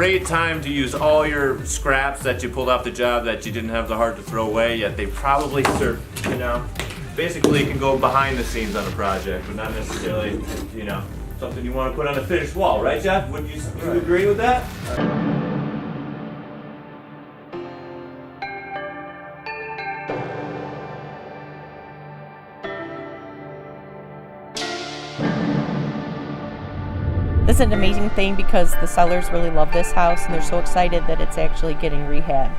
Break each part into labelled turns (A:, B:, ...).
A: great time to use all your scraps that you pulled off the job that you didn't have the heart to throw away, yet they probably serve, you know, basically can go behind the scenes on a project, but not necessarily, you know, something you want to put on a finished wall, right, Jeff? Would you agree with that?
B: This is an amazing thing because the sellers really love this house and they're so excited that it's actually getting rehab.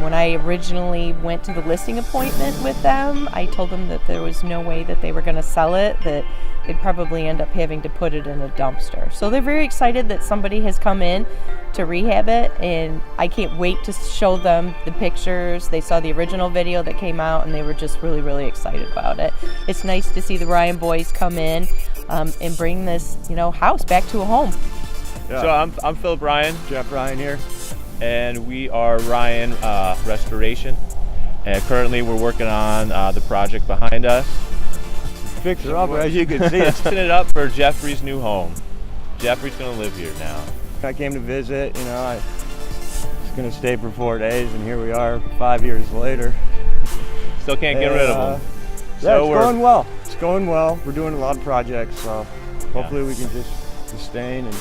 B: When I originally went to the listing appointment with them, I told them that there was no way that they were going to sell it, that they'd probably end up having to put it in a dumpster. So they're very excited that somebody has come in to rehab it, and I can't wait to show them the pictures. They saw the original video that came out and they were just really, really excited about it. It's nice to see the Ryan boys come in and bring this, you know, house back to a home.
C: Yeah. So I'm Philip Ryan,
D: Jeff Ryan here,
C: and we are Ryan Restoration. And currently we're working on the project behind us.
D: Fix it up, as you can see. It's
C: Fixing it up for Jeffrey's new home. Jeffrey's gonna live here now.
D: I came to visit, you know, I was gonna stay for 4 days, and here we are 5 years later.
C: Still can't get rid of him.
D: Yeah, it's going well. It's going well. We're doing a lot of projects, so hopefully we can just sustain and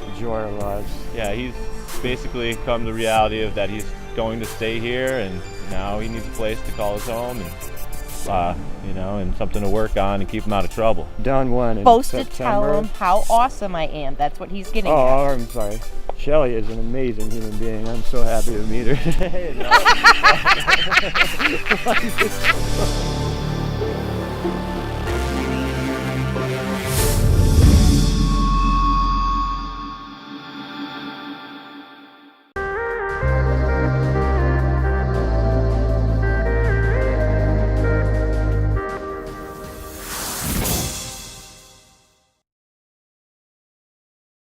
D: enjoy our lives.
C: Yeah, he's basically come to the reality of that he's going to stay here, and now he needs a place to call his home, and you know, and something to work on and keep him out of trouble.
D: Done one in
B: Supposed to
D: September.
B: tell him how awesome I am. That's what he's getting at.
D: Oh, I'm sorry. Shelly is an amazing human being. I'm so happy to meet her today.